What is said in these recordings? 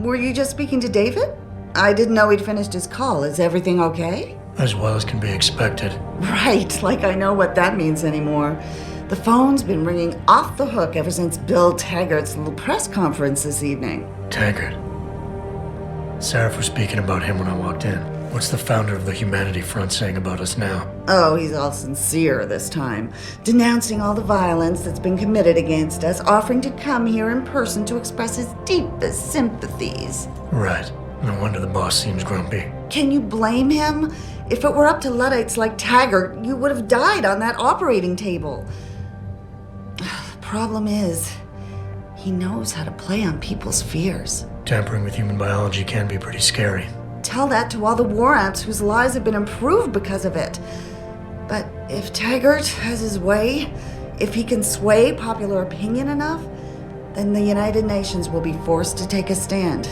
were you just speaking to David? I didn't know he'd finished his call. Is everything okay? As well as can be expected. Right, like I know what that means anymore. The phone's been ringing off the hook ever since Bill Taggart's little press conference this evening. Taggart. Sarah was speaking about him when I walked in. What's the founder of the Humanity Front saying about us now? Oh, he's all sincere this time, denouncing all the violence that's been committed against us, offering to come here in person to express his deepest sympathies. Right. No wonder the boss seems grumpy. Can you blame him? If it were up to Luddites like Taggart, you would have died on that operating table. The problem is, he knows how to play on people's fears. Tampering with human biology can be pretty scary. Tell that to all the war ants whose lives have been improved because of it. But if Taggart has his way, if he can sway popular opinion enough, then the United Nations will be forced to take a stand.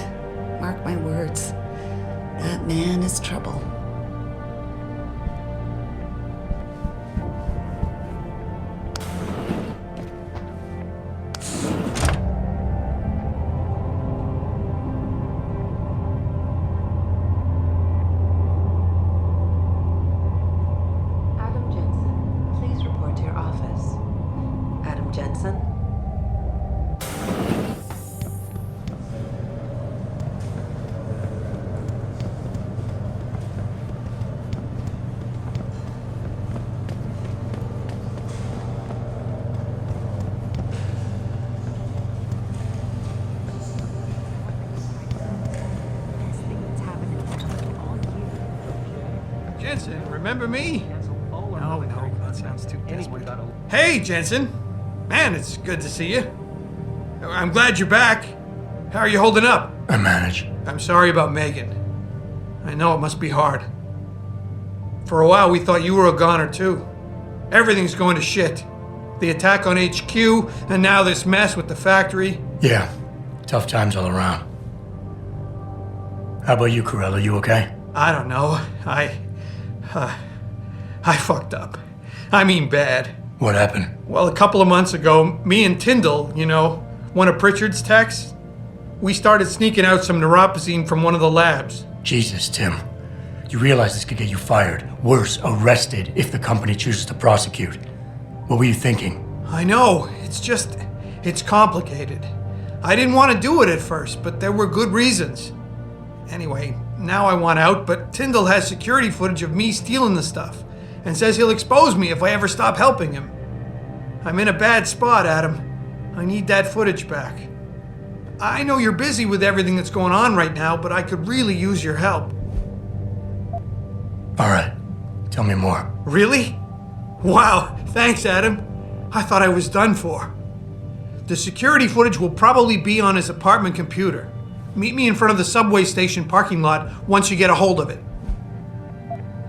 Mark my words, that man is trouble. Adam Jenson, please report to your office. Adam Jenson? Jensen, remember me? No, that sounds too desperate. Hey, Jensen. Man, it's good to see you. I'm glad you're back. How are you holding up? I manage. I'm sorry about Megan. I know it must be hard. For a while, we thought you were a goner, too. Everything's going to shit. The attack on HQ, and now this mess with the factory. Yeah, tough times all around. How about you, Corella? You okay? I don't know. I fucked up. I mean bad. What happened? Well, a couple of months ago, me and Tyndall, you know, one of Pritchard's techs, we started sneaking out some neuropozyne from one of the labs. Jesus, Tim. You realize this could get you fired. Worse, arrested if the company chooses to prosecute. What were you thinking? I know. It's complicated. I didn't want to do it at first, but there were good reasons. Anyway, now I want out, but Tyndall has security footage of me stealing the stuff and says he'll expose me if I ever stop helping him. I'm in a bad spot, Adam. I need that footage back. I know you're busy with everything that's going on right now, but I could really use your help. All right. Tell me more. Really? Wow, thanks, Adam. I thought I was done for. The security footage will probably be on his apartment computer. Meet me in front of the subway station parking lot once you get a hold of it.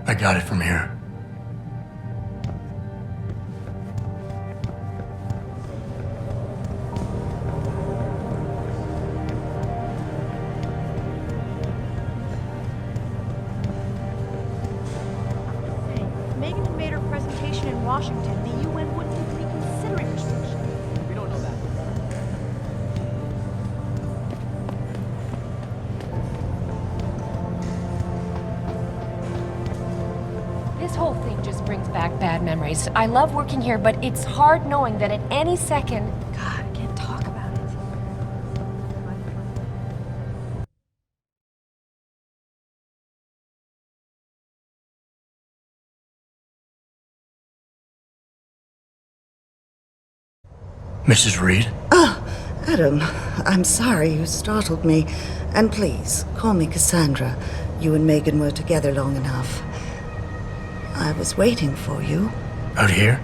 I got it from here. Megan had made her presentation in Washington. The UN wouldn't even be considering restriction. We don't know that. This whole thing just brings back bad memories. I love working here, but it's hard knowing that at any second... God, I can't talk about it. Mrs. Reed? Adam, I'm sorry you startled me. And please, call me Cassandra. You and Megan were together long enough. I was waiting for you. Out here?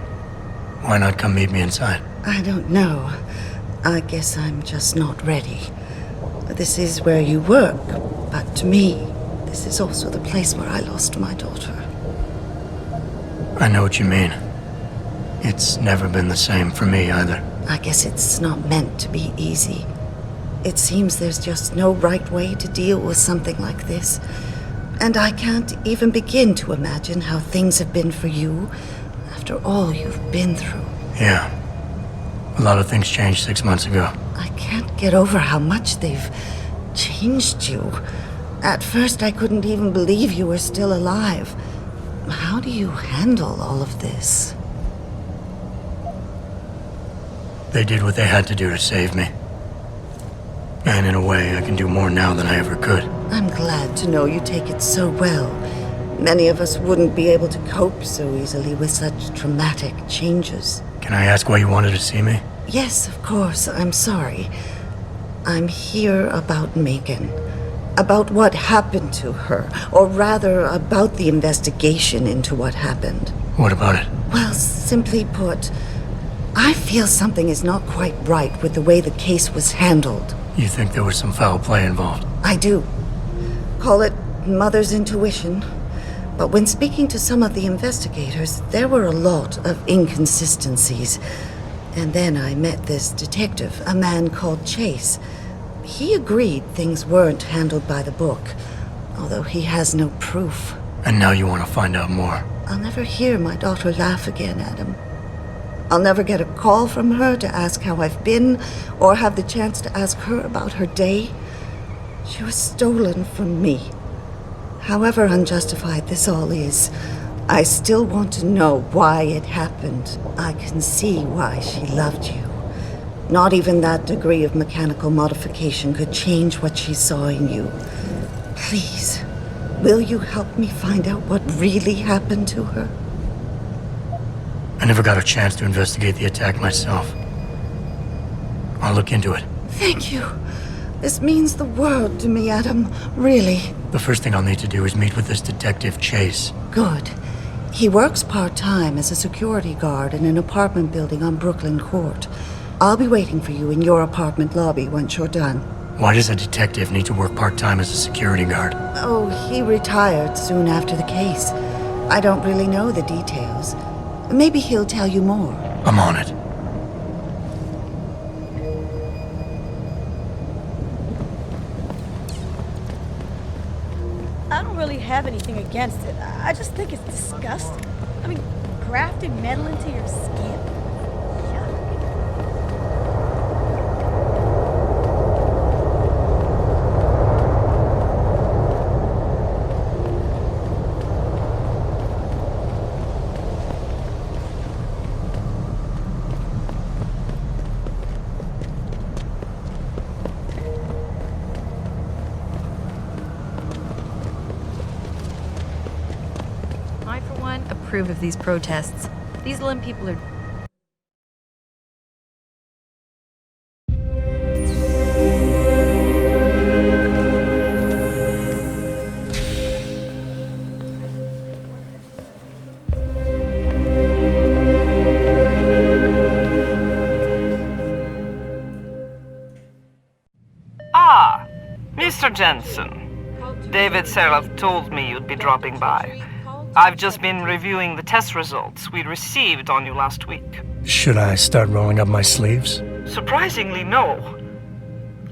Why not come meet me inside? I don't know. I guess I'm just not ready. This is where you work, but to me, this is also the place where I lost my daughter. I know what you mean. It's never been the same for me either. I guess it's not meant to be easy. It seems there's just no right way to deal with something like this. And I can't even begin to imagine how things have been for you after all you've been through. Yeah. A lot of things changed 6 months ago. I can't get over how much they've changed you. At first, I couldn't even believe you were still alive. How do you handle all of this? They did what they had to do to save me. And in a way, I can do more now than I ever could. I'm glad to know you take it so well. Many of us wouldn't be able to cope so easily with such traumatic changes. Can I ask why you wanted to see me? Yes, of course. I'm sorry. I'm here about Megan. About what happened to her. Or rather, about the investigation into what happened. What about it? Well, simply put, I feel something is not quite right with the way the case was handled. You think there was some foul play involved? I do. Call it mother's intuition. But when speaking to some of the investigators, there were a lot of inconsistencies. And then I met this detective, a man called Chase. He agreed things weren't handled by the book, although he has no proof. And now you want to find out more? I'll never hear my daughter laugh again, Adam. I'll never get a call from her to ask how I've been, or have the chance to ask her about her day. She was stolen from me. However unjustified this all is, I still want to know why it happened. I can see why she loved you. Not even that degree of mechanical modification could change what she saw in you. Please, will you help me find out what really happened to her? I never got a chance to investigate the attack myself. I'll look into it. Thank you. This means the world to me, Adam. Really. The first thing I'll need to do is meet with this detective, Chase. Good. He works part-time as a security guard in an apartment building on Brooklyn Court. I'll be waiting for you in your apartment lobby once you're done. Why does a detective need to work part-time as a security guard? Oh, he retired soon after the case. I don't really know the details. Maybe he'll tell you more. I'm on it. I don't really have anything against it. I just think it's disgusting. I mean, grafting metal into your skin? Yuck. I, for one, approve of these protests. These Lim people are... Ah, Mr. Jenson. David Seraph told me you'd be dropping by. I've just been reviewing the test results we received on you last week. Should I start rolling up my sleeves? Surprisingly, no.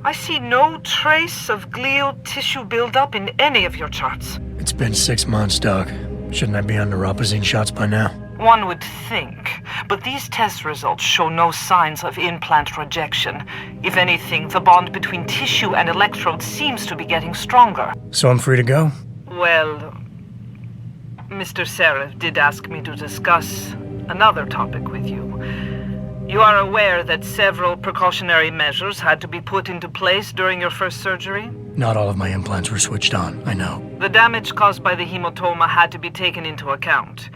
I see no trace of glial tissue buildup in any of your charts. It's been 6 months, Doc. Shouldn't I be on neuropozyne shots by now? One would think, but these test results show no signs of implant rejection. If anything, the bond between tissue and electrodes seems to be getting stronger. So I'm free to go? Well, Mr. Seraph did ask me to discuss another topic with you. You are aware that several precautionary measures had to be put into place during your first surgery? Not all of my implants were switched on, I know. The damage caused by the hematoma had to be taken into account.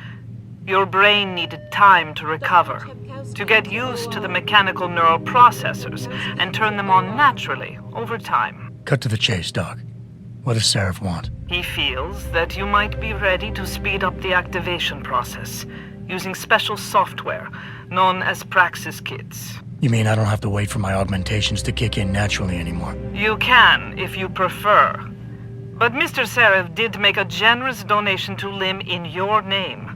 Your brain needed time to recover, to get used to the mechanical neural processors and turn them on naturally over time. Cut to the chase, Doc. What does Seraph want? He feels that you might be ready to speed up the activation process using special software known as Praxis kits. You mean I don't have to wait for my augmentations to kick in naturally anymore? You can, if you prefer. But Mr. Seraph did make a generous donation to Lim in your name,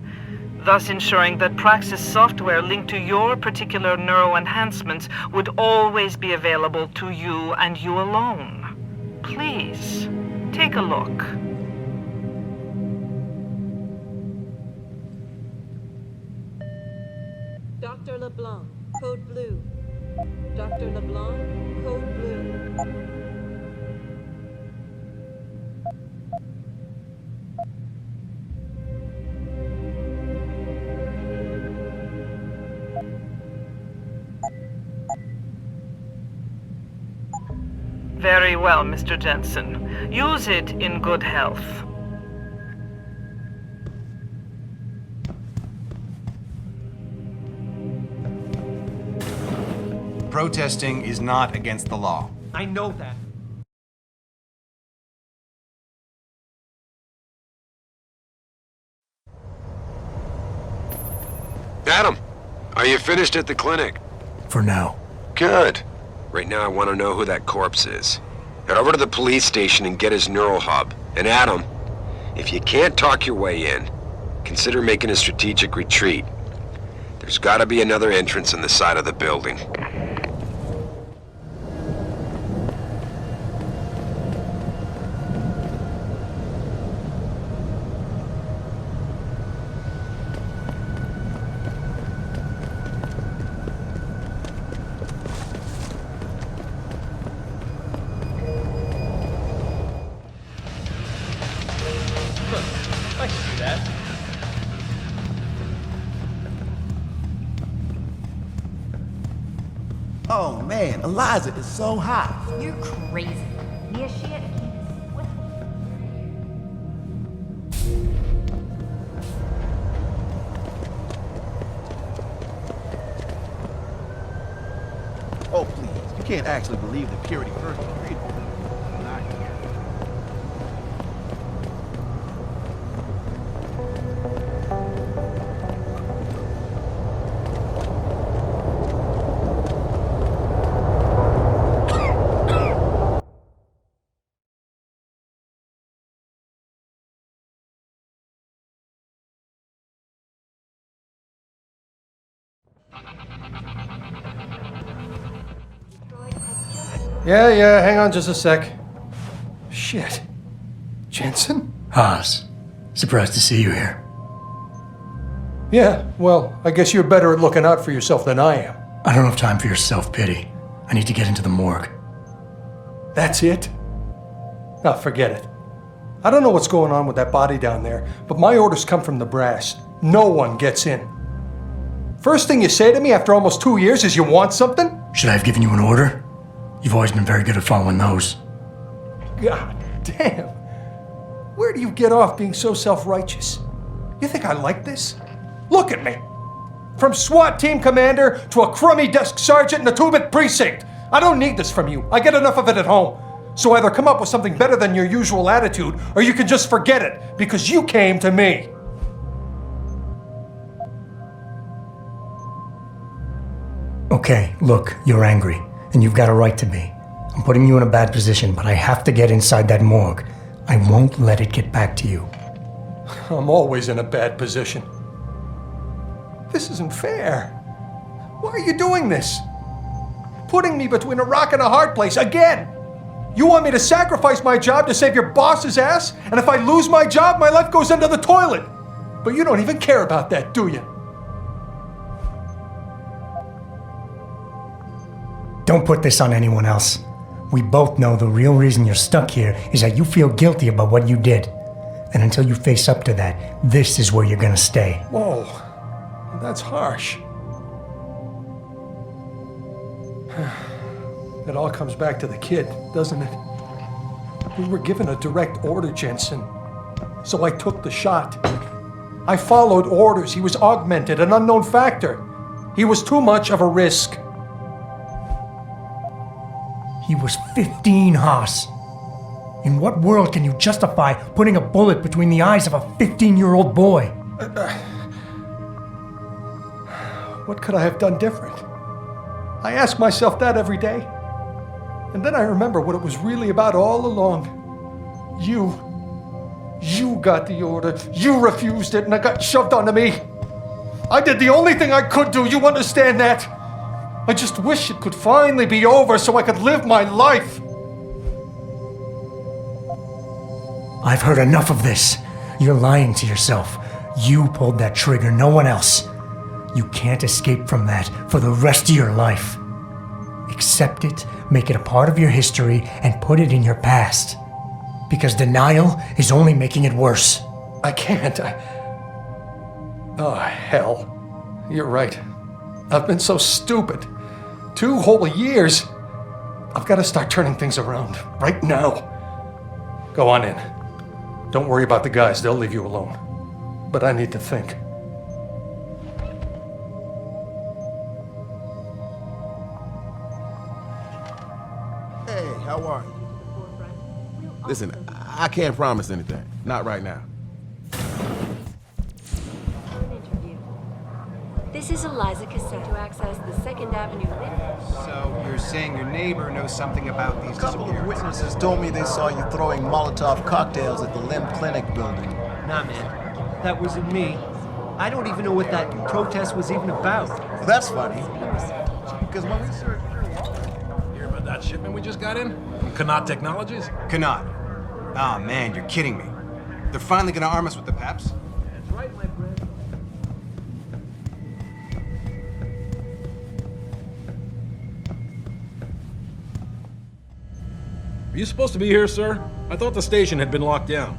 thus ensuring that Praxis software linked to your particular neuroenhancements would always be available to you and you alone. Please, take a look. Dr. LeBlanc, code blue. Dr. LeBlanc, code blue. Very well, Mr. Jensen. Use it in good health. Protesting is not against the law. I know that. Adam, are you finished at the clinic? For now. Good. Right now I want to know who that corpse is. Head over to the police station and get his neural hub. And Adam, if you can't talk your way in, consider making a strategic retreat. There's gotta be another entrance on the side of the building. I can do that. Oh man, Eliza is so hot. You're crazy. Mia shit, I can't sweat. Oh please, you can't actually believe the purity first period. Yeah, hang on just a sec. Shit. Jensen? Haas, surprised to see you here. Yeah, well, I guess you're better at looking out for yourself than I am. I don't have time for your self-pity. I need to get into the morgue. That's it? Oh, forget it. I don't know what's going on with that body down there, but my orders come from the brass. No one gets in. First thing you say to me after almost 2 years is you want something? Should I have given you an order? You've always been very good at following those. God damn. Where do you get off being so self-righteous? You think I like this? Look at me. From SWAT team commander to a crummy desk sergeant in the 2-bit precinct. I don't need this from you. I get enough of it at home. So either come up with something better than your usual attitude, or you can just forget it, because you came to me. Okay, look, you're angry, and you've got a right to be. I'm putting you in a bad position, but I have to get inside that morgue. I won't let it get back to you. I'm always in a bad position. This isn't fair. Why are you doing this? Putting me between a rock and a hard place again. You want me to sacrifice my job to save your boss's ass? And if I lose my job, my life goes into the toilet. But you don't even care about that, do you? Don't put this on anyone else. We both know the real reason you're stuck here is that you feel guilty about what you did. And until you face up to that, this is where you're gonna stay. Whoa, that's harsh. It all comes back to the kid, doesn't it? We were given a direct order, Jensen. So I took the shot. I followed orders. He was augmented, an unknown factor. He was too much of a risk. He was 15, Haas. In what world can you justify putting a bullet between the eyes of a 15-year-old boy? What could I have done different? I ask myself that every day. And then I remember what it was really about all along. You got the order. You refused it, and it got shoved onto me. I did the only thing I could do. You understand that? I just wish it could finally be over so I could live my life. I've heard enough of this. You're lying to yourself. You pulled that trigger, no one else. You can't escape from that for the rest of your life. Accept it, make it a part of your history, and put it in your past. Because denial is only making it worse. I can't. Oh, hell. You're right. I've been so stupid. 2 whole years. I've got to start turning things around right now. Go on in. Don't worry about the guys, they'll leave you alone. But I need to think. Hey, how are you? Listen, I can't promise anything. Not right now. This is Eliza Cassette to access the 2nd Avenue lift. So you're saying your neighbor knows something about these A couple of disappearances? witnesses told me they saw you throwing Molotov cocktails at the Limb Clinic building. Nah, man. That wasn't me. I don't even know what that protest was even about. Well, that's funny. Because when we searched... Hear about that shipment we just got in? From Connaught Technologies? Connaught. Ah, man, you're kidding me. They're finally gonna arm us with the PEPs? That's right, my friend. Are you supposed to be here, sir? I thought the station had been locked down.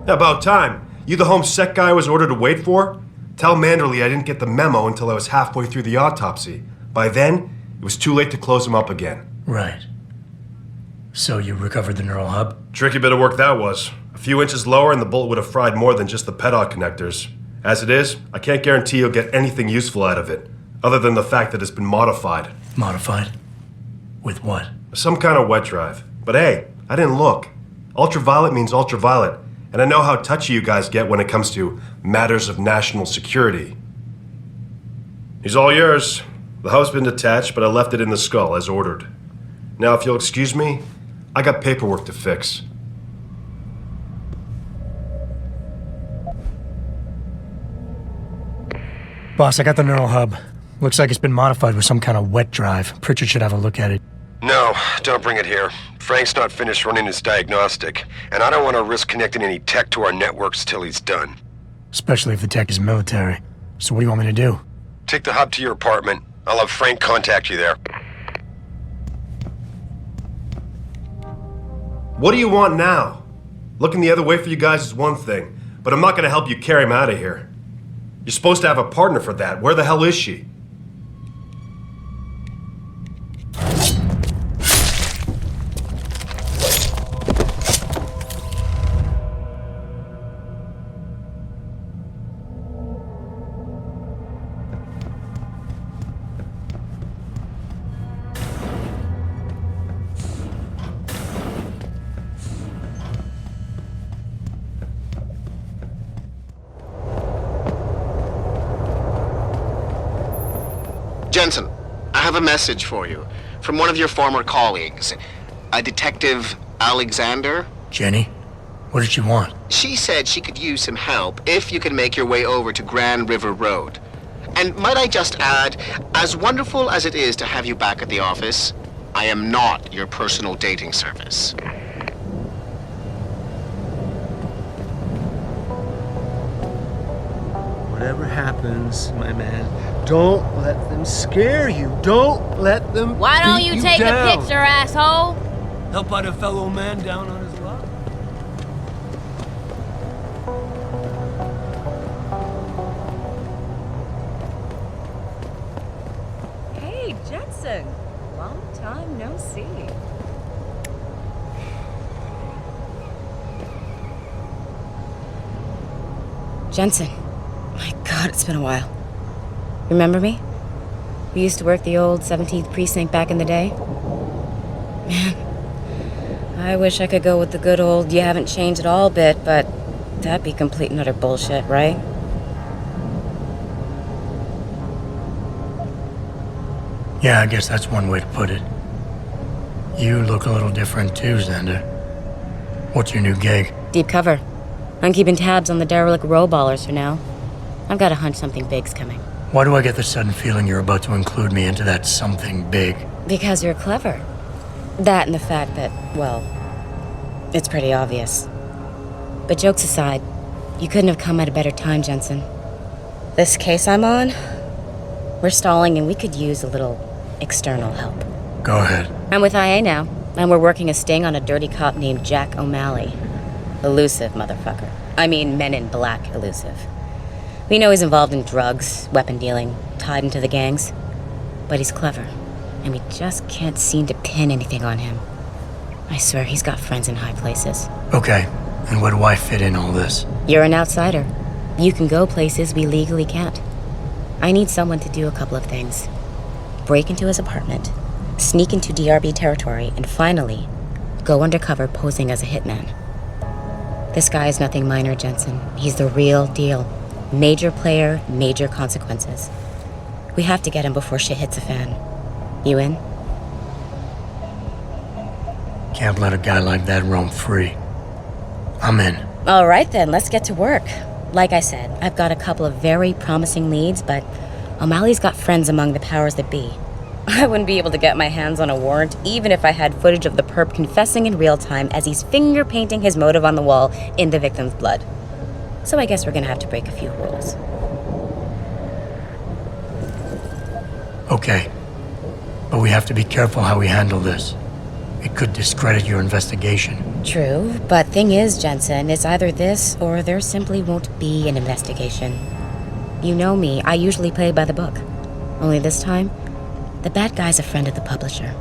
About time. You the home sec guy I was ordered to wait for? Tell Manderley I didn't get the memo until I was halfway through the autopsy. By then, it was too late to close him up again. Right. So you recovered the neural hub? Tricky bit of work that was. A few inches lower and the bullet would have fried more than just the pedal connectors. As it is, I can't guarantee you'll get anything useful out of it, other than the fact that it's been modified. Modified? With what? Some kind of wet drive. But hey, I didn't look. Ultraviolet means ultraviolet. And I know how touchy you guys get when it comes to matters of national security. He's all yours. The hub's been detached, but I left it in the skull as ordered. Now, if you'll excuse me, I got paperwork to fix. Boss, I got the neural hub. Looks like it's been modified with some kind of wet drive. Pritchard should have a look at it. No, don't bring it here. Frank's not finished running his diagnostic, and I don't want to risk connecting any tech to our networks till he's done. Especially if the tech is military. So what do you want me to do? Take the hub to your apartment. I'll have Frank contact you there. What do you want now? Looking the other way for you guys is one thing, but I'm not going to help you carry him out of here. You're supposed to have a partner for that. Where the hell is she? Jensen, I have a message for you from one of your former colleagues, a Detective Alexander. Jenny? What did she want? She said she could use some help if you can make your way over to Grand River Road. And might I just add, as wonderful as it is to have you back at the office, I am not your personal dating service. Whatever happens, my man, don't let them scare you. Don't let them Why don't beat you take down. a picture, asshole? Help out a fellow man down on his luck. Hey, Jensen. Long time no see. Jensen. My God, it's been a while. Remember me? We used to work the old 17th precinct back in the day. Man, I wish I could go with the good old you haven't changed at all bit, but that'd be complete and utter bullshit, right? Yeah, I guess that's one way to put it. You look a little different too, Xander. What's your new gig? Deep cover. I'm keeping tabs on the derelict row-ballers for now. I've got a hunch something big's coming. Why do I get the sudden feeling you're about to include me into that something big? Because you're clever. That and the fact that, well, it's pretty obvious. But jokes aside, you couldn't have come at a better time, Jensen. This case I'm on, We're stalling and we could use a little external help. Go ahead. I'm with IA now, and we're working a sting on a dirty cop named Jack O'Malley. Elusive motherfucker. I mean, Men in Black elusive. We know he's involved in drugs, weapon dealing, tied into the gangs. But he's clever, and we just can't seem to pin anything on him. I swear he's got friends in high places. Okay, and where do I fit in all this? You're an outsider. You can go places we legally can't. I need someone to do a couple of things. Break into his apartment, sneak into DRB territory, and finally, go undercover posing as a hitman. This guy is nothing minor, Jensen. He's the real deal. Major player, major consequences. We have to get him before shit hits the fan. You in? Can't let a guy like that roam free. I'm in. All right then, let's get to work. Like I said, I've got a couple of very promising leads, but O'Malley's got friends among the powers that be. I wouldn't be able to get my hands on a warrant even if I had footage of the perp confessing in real time as he's finger painting his motive on the wall in the victim's blood. So I guess we're gonna have to break a few rules. Okay. But we have to be careful how we handle this. It could discredit your investigation. True, but thing is, Jensen, it's either this or there simply won't be an investigation. You know me, I usually play by the book. Only this time, the bad guy's a friend of the publisher.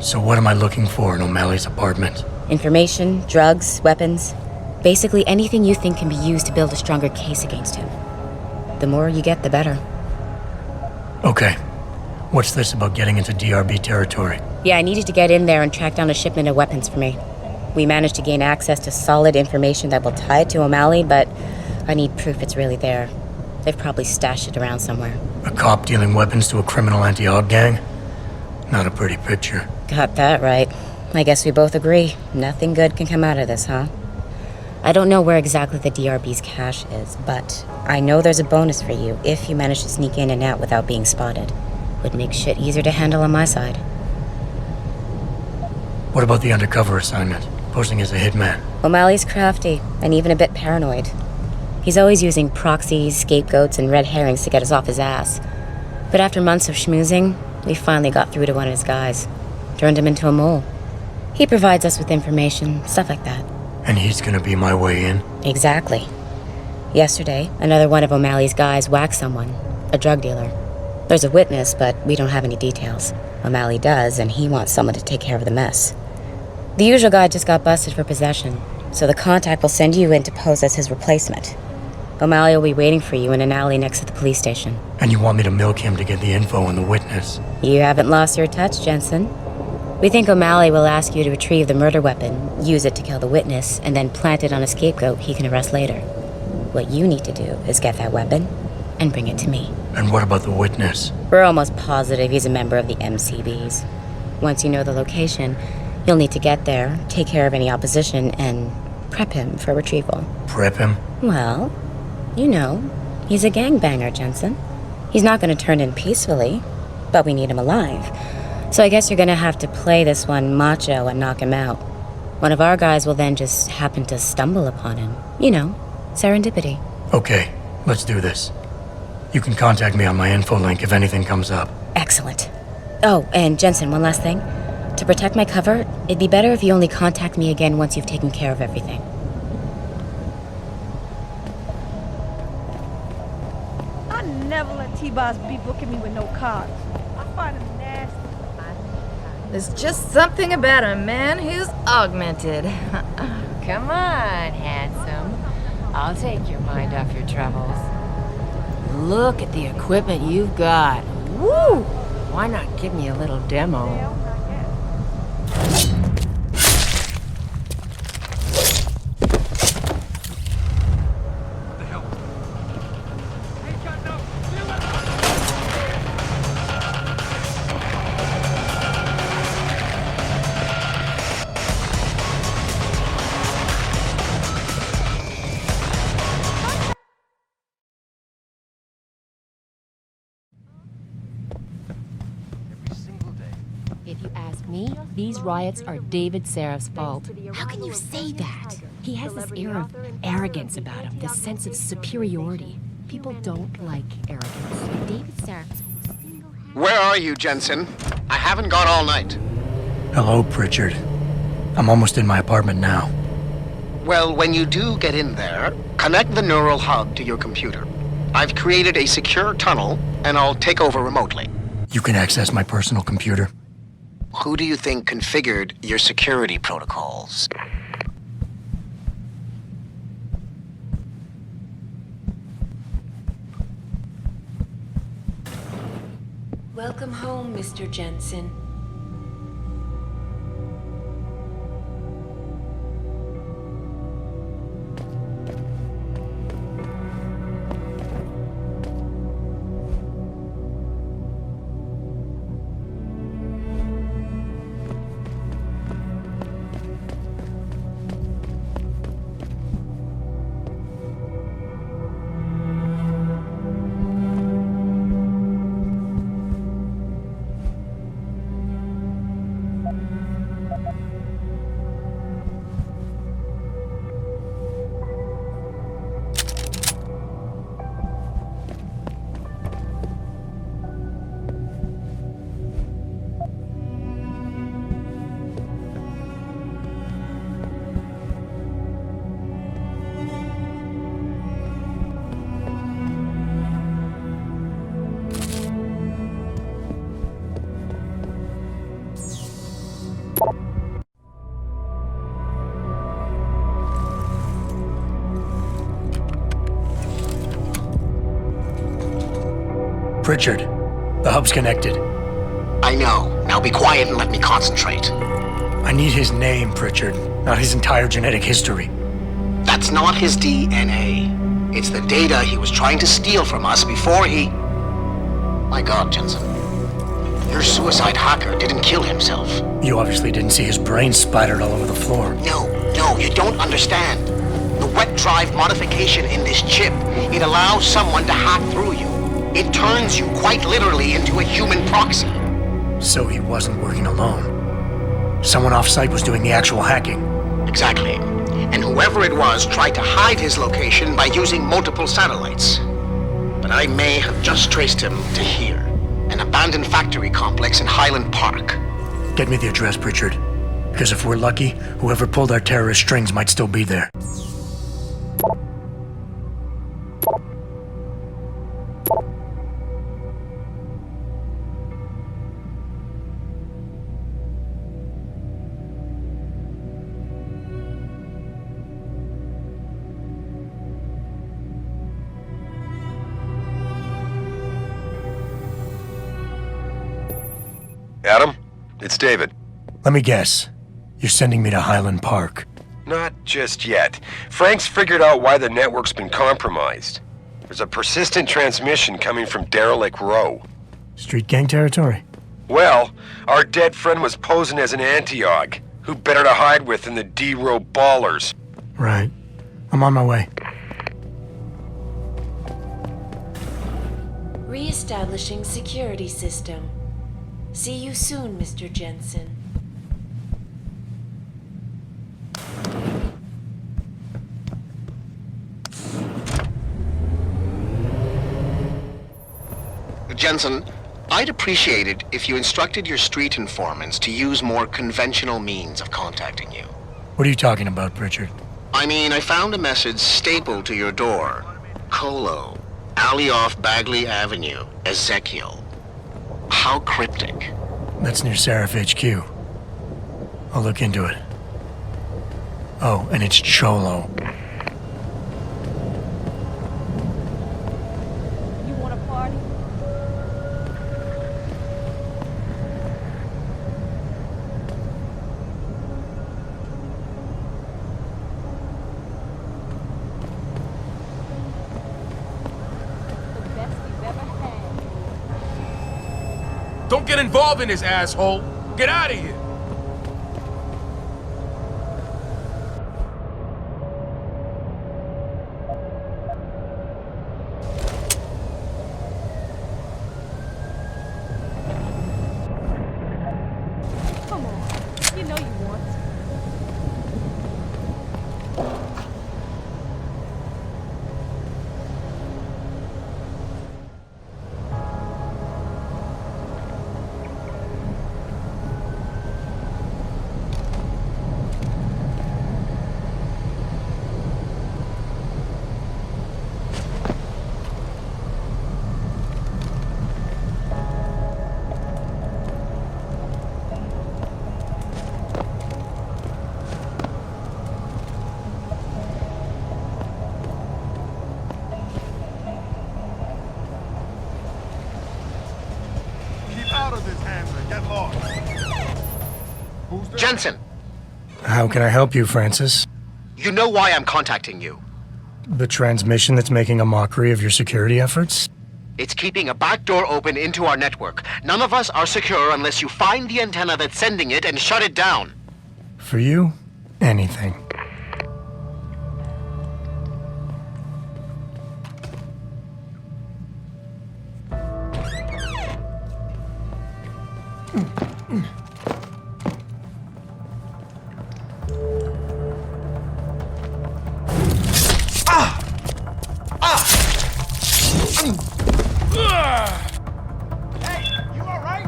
So what am I looking for in O'Malley's apartment? Information, drugs, weapons. Basically anything you think can be used to build a stronger case against him. The more you get, the better. Okay. What's this about getting into DRB territory? Yeah, I needed to get in there and track down a shipment of weapons for me. We managed to gain access to solid information that will tie it to O'Malley, but I need proof it's really there. They've probably stashed it around somewhere. A cop dealing weapons to a criminal anti-aug gang? Not a pretty picture. Got that right. I guess we both agree. Nothing good can come out of this, huh? I don't know where exactly the DRB's cache is, but I know there's a bonus for you if you manage to sneak in and out without being spotted. Would make shit easier to handle on my side. What about the undercover assignment? Posing as a hitman? O'Malley's crafty, and even a bit paranoid. He's always using proxies, scapegoats, and red herrings to get us off his ass. But after months of schmoozing, we finally got through to one of his guys. Turned him into a mole. He provides us with information, stuff like that. And he's gonna be my way in? Exactly. Yesterday, another one of O'Malley's guys whacked someone, a drug dealer. There's a witness, but we don't have any details. O'Malley does, and he wants someone to take care of the mess. The usual guy just got busted for possession, so the contact will send you in to pose as his replacement. O'Malley will be waiting for you in an alley next to the police station. And you want me to milk him to get the info on the witness? You haven't lost your touch, Jensen. We think O'Malley will ask you to retrieve the murder weapon, use it to kill the witness, and then plant it on a scapegoat he can arrest later. What you need to do is get that weapon and bring it to me. And what about the witness? We're almost positive he's a member of the MCBs. Once you know the location, you'll need to get there, take care of any opposition, and prep him for retrieval. Prep him? Well, you know, he's a gangbanger, Jensen. He's not going to turn in peacefully, but we need him alive. So I guess you're going to have to play this one macho and knock him out. One of our guys will then just happen to stumble upon him. You know, serendipity. Okay, let's do this. You can contact me on my info link if anything comes up. Excellent. Oh, and Jensen, one last thing. To protect my cover, it'd be better if you only contact me again once you've taken care of everything. I never let T-Boss be booking me with no cards. I find him nasty. There's just something about a man who's augmented. Come on, handsome. I'll take your mind off your troubles. Look at the equipment you've got. Woo! Why not give me a little demo? If you ask me, these riots are David Seraf's fault. How can you say that? He has this air of arrogance about him, this sense of superiority. People don't like arrogance. David Seraph. Where are you, Jensen? I haven't got all night. Hello, Pritchard. I'm almost in my apartment now. Well, when you do get in there, connect the neural hub to your computer. I've created a secure tunnel, and I'll take over remotely. You can access my personal computer. Who do you think configured your security protocols? Welcome home, Mr. Jensen. Pritchard, the hub's connected. I know. Now be quiet and let me concentrate. I need his name, Pritchard, not his entire genetic history. That's not his DNA. It's the data he was trying to steal from us before he... My God, Jensen. Your suicide hacker didn't kill himself. You obviously didn't see his brain splattered all over the floor. No, you don't understand. The wet drive modification in this chip, it allows someone to hack through you. It turns you quite literally into a human proxy. So he wasn't working alone. Someone off-site was doing the actual hacking. Exactly. And whoever it was tried to hide his location by using multiple satellites. But I may have just traced him to here, an abandoned factory complex in Highland Park. Get me the address, Pritchard. Because if we're lucky, whoever pulled our terrorist strings might still be there. Adam, it's David. Let me guess. You're sending me to Highland Park. Not just yet. Frank's figured out why the network's been compromised. There's a persistent transmission coming from Derelict Row. Street gang territory? Well, our dead friend was posing as an anti-aug. Who better to hide with than the D-Row ballers? Right. I'm on my way. Re-establishing security system. See you soon, Mr. Jensen. Jensen, I'd appreciate it if you instructed your street informants to use more conventional means of contacting you. What are you talking about, Pritchard? I mean, I found a message stapled to your door. Colo, alley off Bagley Avenue, Ezekiel. How cryptic. That's near Seraph HQ. I'll look into it. Oh, and it's Cholo. You want a party? The best you've ever had. Don't get involved in this, asshole. Get out of here. Come on. You know you want to. Jenson, How can I help you, Francis? you know why I'm contacting you. The transmission that's making a mockery of your security efforts? It's keeping a back door open into our network. None of us are secure unless you find the antenna that's sending it and shut it down. For you, anything. Hey, you all right?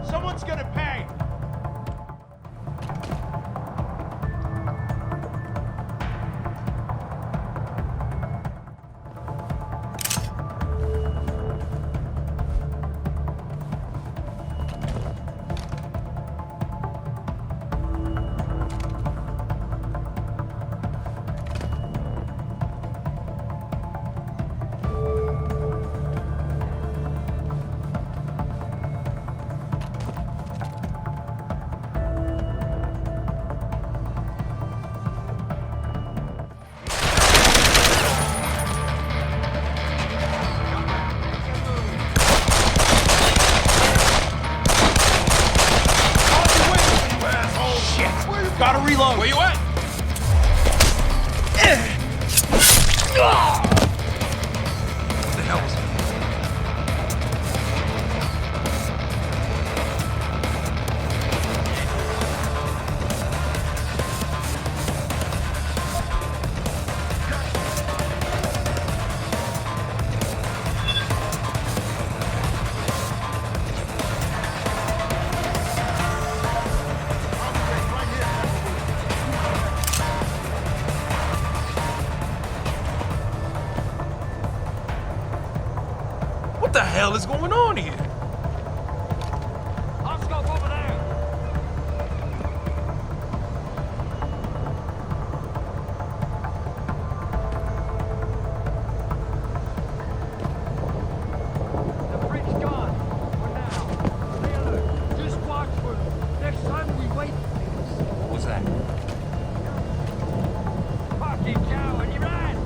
Someone's gonna pay. Gotta reload. Where you at? What the hell was that? What the hell is going on here? I'll scope over there. The bridge gone. For now. Stay alert. Just watch for them. Next time we wait. What was that? Fucking coward, you ran!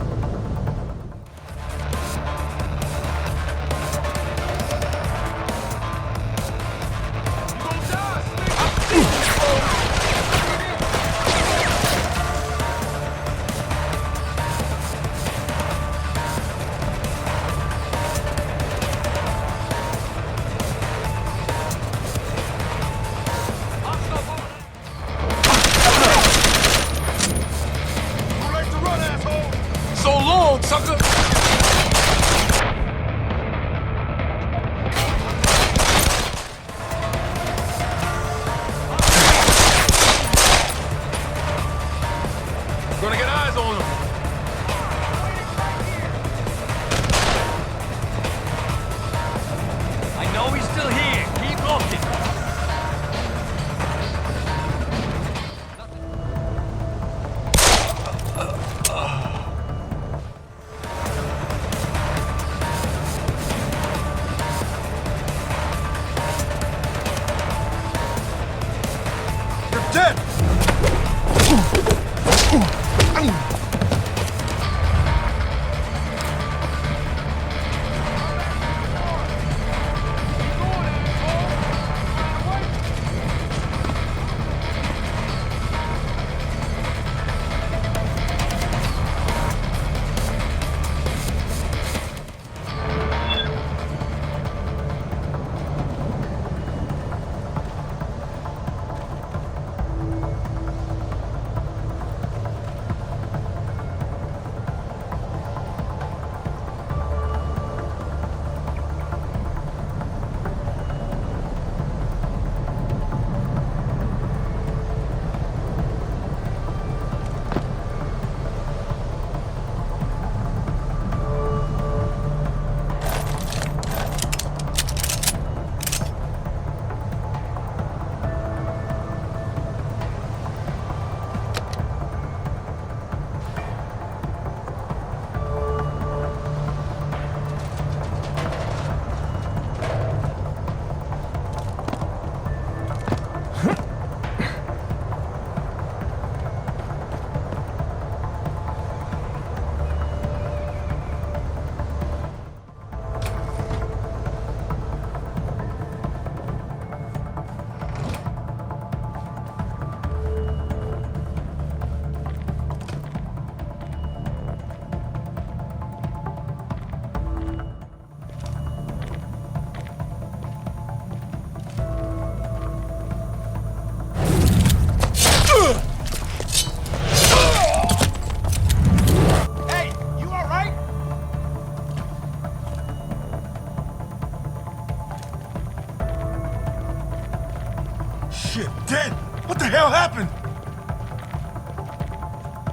Shit, dead! What the hell happened?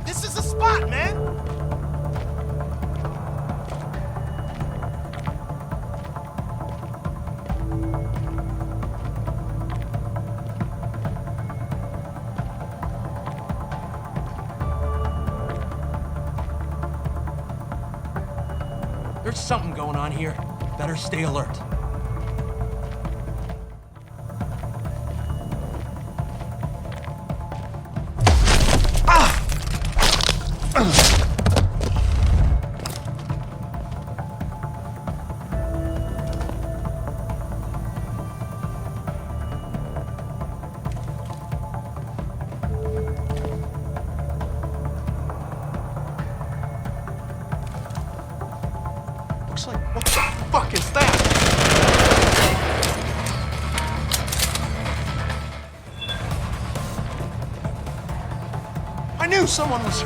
This is the spot, man! There's something going on here. Better stay alert. Looks like, what the fuck is that? I knew someone was...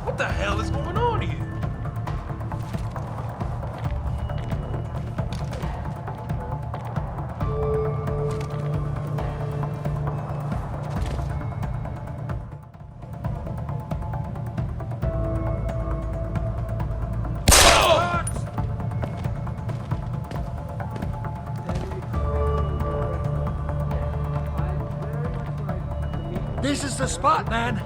What the hell is going on here? This is the spot, man.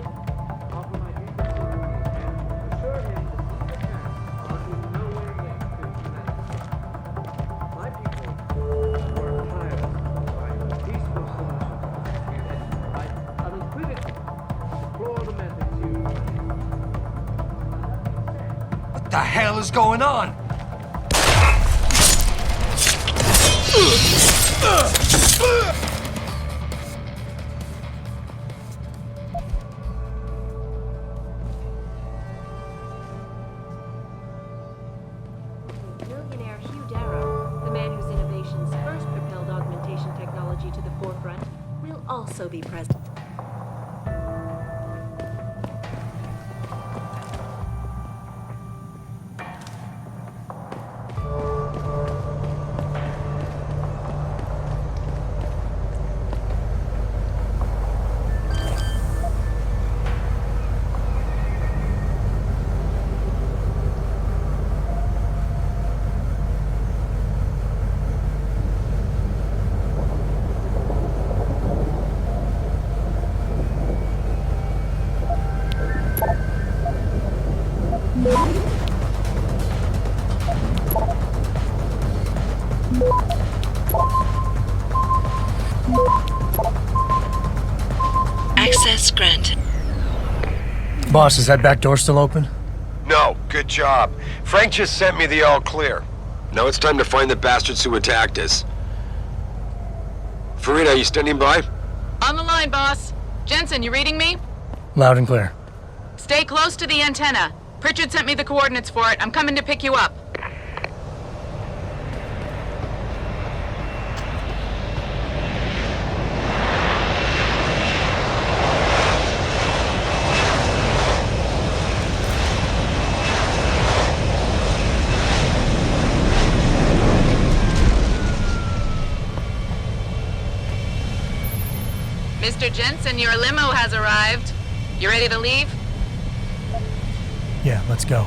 What the hell is going on? Millionaire Hugh Darrow, the man whose innovations first propelled augmentation technology to the forefront, will also be present. Access granted. Boss, is that back door still open? No, good job. Frank just sent me the all clear. Now it's time to find the bastards who attacked us. Farida, are you standing by? On the line, boss. Jensen, you reading me? Loud and clear. Stay close to the antenna. Pritchard sent me the coordinates for it. I'm coming to pick you up. Mr. Jensen, your limo has arrived. You ready to leave? Yeah, let's go.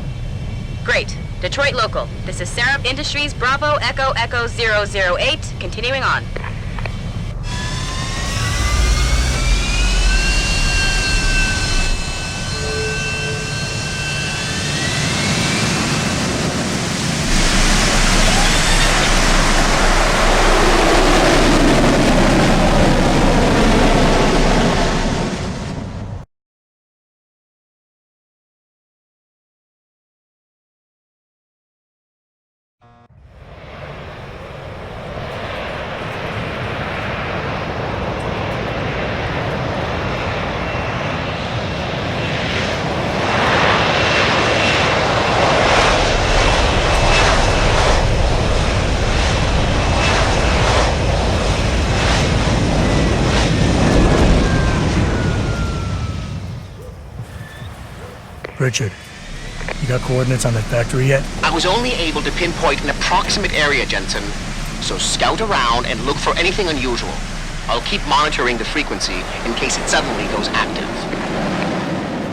Great. Detroit local. This is Sarah Industries Bravo Echo Echo 008. Continuing on. Richard, you got coordinates on that factory yet? I was only able to pinpoint an approximate area, Jensen. So scout around and look for anything unusual. I'll keep monitoring the frequency in case it suddenly goes active.